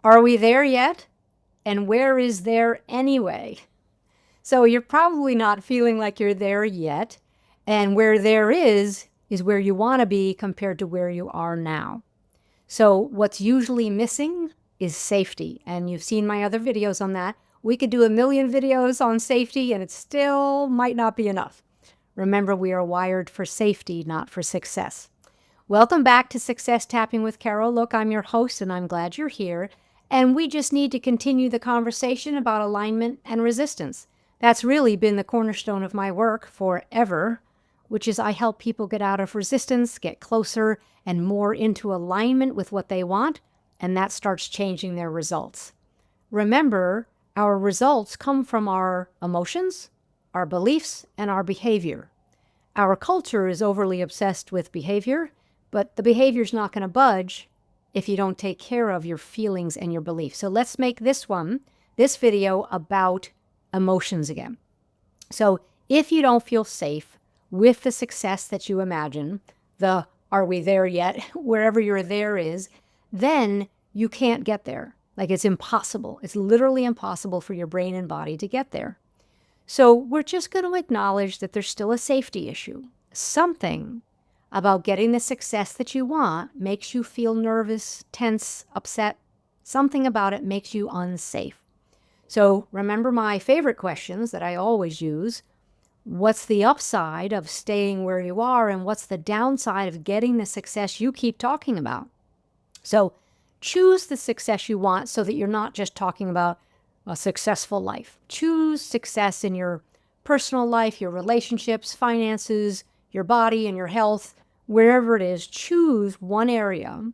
Are we there yet? And where is there anyway? So you're probably not feeling like you're there yet. And where there is where you want to be compared to where you are now. So what's usually missing is safety. And you've seen my other videos on that. We could do a million videos on safety and it still might not be enough. Remember, we are wired for safety, not for success. Welcome back to Success Tapping with Carol. Look, I'm your host and I'm glad you're here. And we just need to continue the conversation about alignment and resistance. That's really been the cornerstone of my work forever, which is I help people get out of resistance, get closer and more into alignment with what they want, and that starts changing their results. Remember, our results come from our emotions, our beliefs, and our behavior. Our culture is overly obsessed with behavior, but the behavior is not going to budge if you don't take care of your feelings and your beliefs. So let's make this video about emotions again. So if you don't feel safe with the success that you imagine, the are we there yet, wherever your there is, then you can't get there. Like it's impossible. It's literally impossible for your brain and body to get there. So we're just going to acknowledge that there's still a safety issue. Something about getting the success that you want makes you feel nervous, tense, upset. Something about it makes you unsafe. So remember my favorite questions that I always use. What's the upside of staying where you are, and what's the downside of getting the success you keep talking about? So choose the success you want so that you're not just talking about a successful life. Choose success in your personal life, your relationships, finances, your body and your health, wherever it is. Choose one area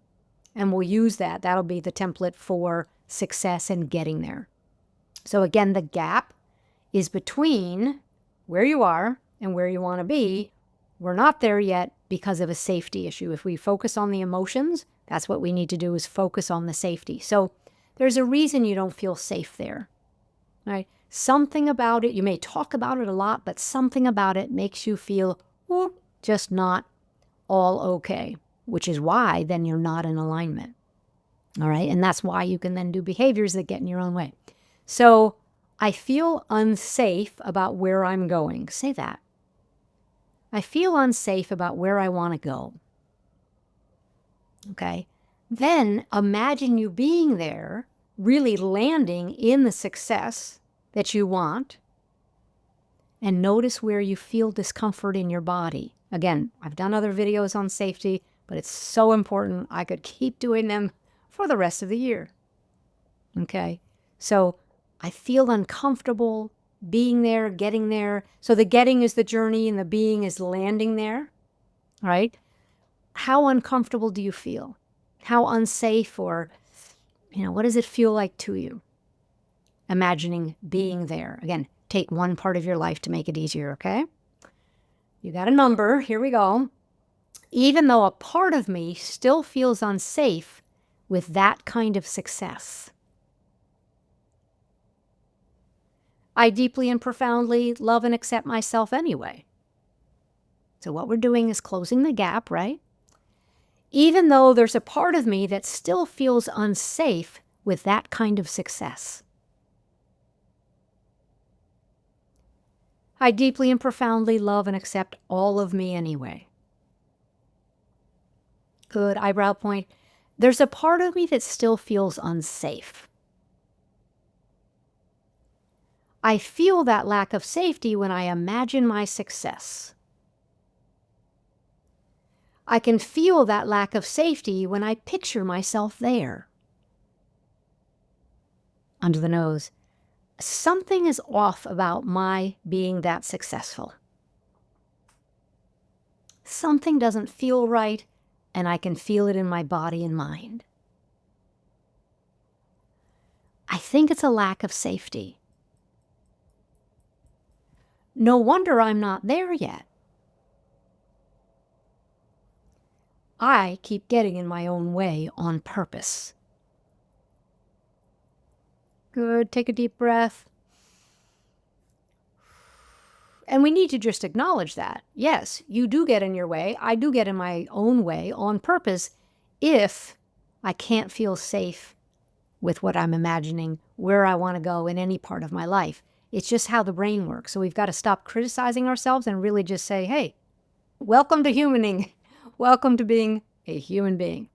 and we'll use that. That'll be the template for success and getting there. So again, the gap is between where you are and where you want to be. We're not there yet because of a safety issue. If we focus on the emotions, that's what we need to do, is focus on the safety. So there's a reason you don't feel safe there, right? Something about it, you may talk about it a lot, but something about it makes you feel just not all okay, which is why then you're not in alignment, all right? And that's why you can then do behaviors that get in your own way. So I feel unsafe about where I'm going. Say that. I feel unsafe about where I want to go. Okay. Then imagine you being there, really landing in the success that you want, and notice where you feel discomfort in your body. Again, I've done other videos on safety, but it's so important. I could keep doing them for the rest of the year. Okay. So I feel uncomfortable being there, getting there. So the getting is the journey and the being is landing there, right? How uncomfortable do you feel? How unsafe, or, what does it feel like to you? Imagining being there. Again, take one part of your life to make it easier, okay? You got a number. Here we go. Even though a part of me still feels unsafe with that kind of success, I deeply and profoundly love and accept myself anyway. So what we're doing is closing the gap, right? Even though there's a part of me that still feels unsafe with that kind of success, I deeply and profoundly love and accept all of me anyway. Good. Eyebrow point. There's a part of me that still feels unsafe. I feel that lack of safety when I imagine my success. I can feel that lack of safety when I picture myself there. Under the nose. Something is off about my being that successful. Something doesn't feel right, and I can feel it in my body and mind. I think it's a lack of safety. No wonder I'm not there yet. I keep getting in my own way on purpose. Good. Take a deep breath. And we need to just acknowledge that. Yes, you do get in your way. I do get in my own way on purpose if I can't feel safe with what I'm imagining, where I want to go in any part of my life. It's just how the brain works. So we've got to stop criticizing ourselves and really just say, hey, welcome to humaning. Welcome to being a human being.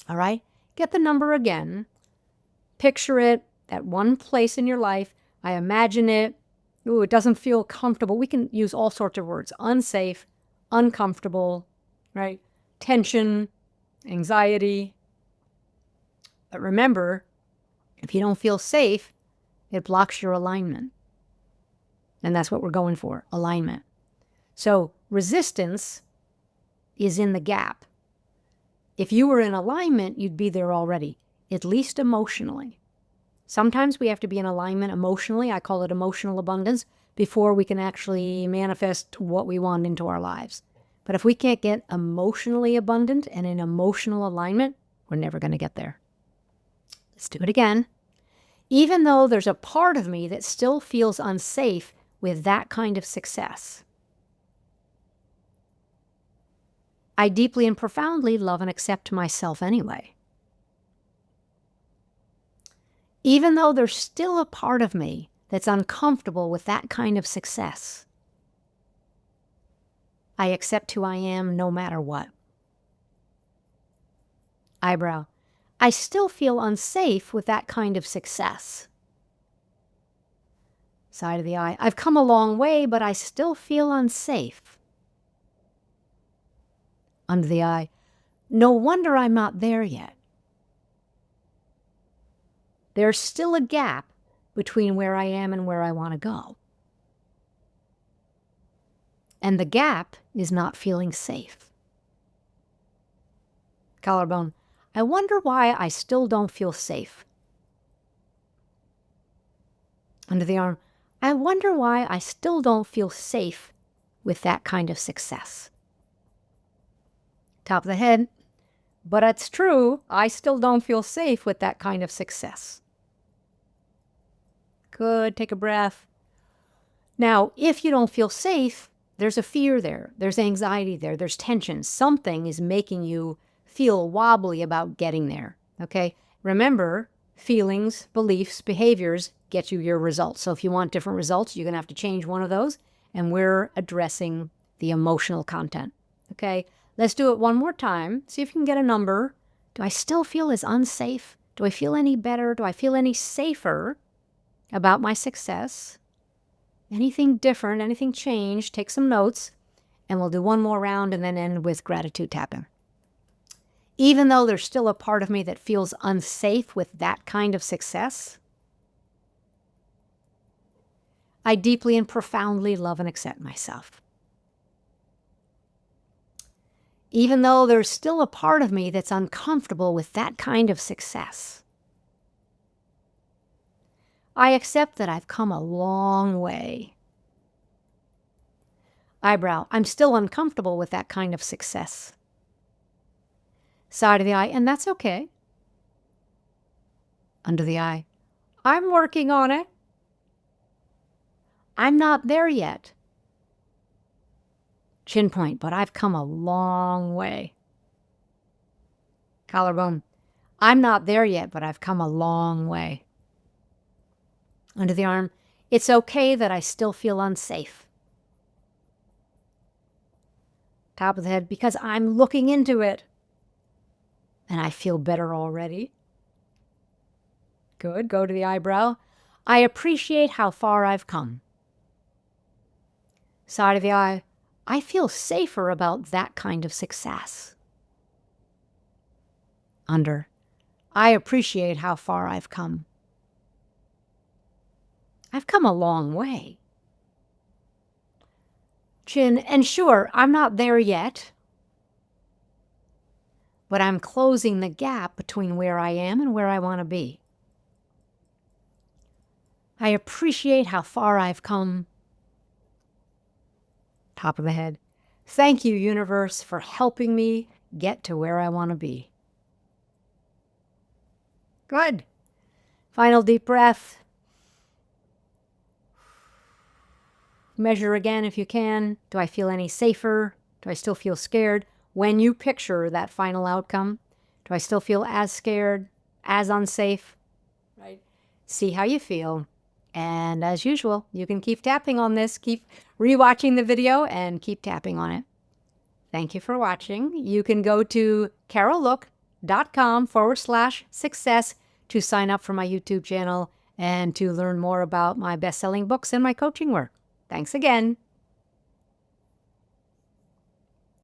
All right? Get the number again. Picture it at one place in your life. I imagine it. Ooh, it doesn't feel comfortable. We can use all sorts of words. Unsafe, uncomfortable, right? Tension, anxiety. But remember, if you don't feel safe, it blocks your alignment. And that's what we're going for, alignment. So resistance is in the gap. If you were in alignment, you'd be there already, at least emotionally. Sometimes we have to be in alignment emotionally. I call it emotional abundance before we can actually manifest what we want into our lives. But if we can't get emotionally abundant and in emotional alignment, we're never going to get there. Let's do it again. Even though there's a part of me that still feels unsafe with that kind of success, I deeply and profoundly love and accept myself anyway. Even though there's still a part of me that's uncomfortable with that kind of success, I accept who I am no matter what. Eyebrow. I still feel unsafe with that kind of success. Side of the eye. I've come a long way, but I still feel unsafe. Under the eye. No wonder I'm not there yet. There's still a gap between where I am and where I want to go. And the gap is not feeling safe. Collarbone. I wonder why I still don't feel safe. Under the arm. I wonder why I still don't feel safe with that kind of success. Top of the head. But it's true, I still don't feel safe with that kind of success. Good, take a breath. Now, if you don't feel safe, there's a fear there, there's anxiety there, there's tension. Something is making you feel wobbly about getting there, okay? Remember, feelings, beliefs, behaviors get you your results. So if you want different results, you're going to have to change one of those, and we're addressing the emotional content, okay? Let's do it one more time. See if you can get a number. Do I still feel as unsafe? Do I feel any better? Do I feel any safer about my success? Anything different? Anything changed? Take some notes, and we'll do one more round and then end with gratitude tapping. Even though there's still a part of me that feels unsafe with that kind of success, I deeply and profoundly love and accept myself. Even though there's still a part of me that's uncomfortable with that kind of success, I accept that I've come a long way. Eyebrow. I'm still uncomfortable with that kind of success. Side of the eye. And that's okay. Under the eye. I'm working on it. I'm not there yet. Chin point, but I've come a long way. Collarbone. I'm not there yet, but I've come a long way. Under the arm. It's okay that I still feel unsafe. Top of the head, because I'm looking into it. And I feel better already. Good. Go to the eyebrow. I appreciate how far I've come. Side of the eye. I feel safer about that kind of success. Under. I appreciate how far I've come. I've come a long way. Chin. And sure, I'm not there yet, but I'm closing the gap between where I am and where I want to be. I appreciate how far I've come. Top of the head. Thank you, universe, for helping me get to where I want to be. Good. Final deep breath. Measure again if you can. Do I feel any safer? Do I still feel scared? When you picture that final outcome, do I still feel as scared, as unsafe? see how you feel. And as usual, you can keep tapping on this, keep rewatching the video and keep tapping on it. Thank you for watching. You can go to carollook.com/success to sign up for my YouTube channel and to learn more about my best-selling books and my coaching work. Thanks again.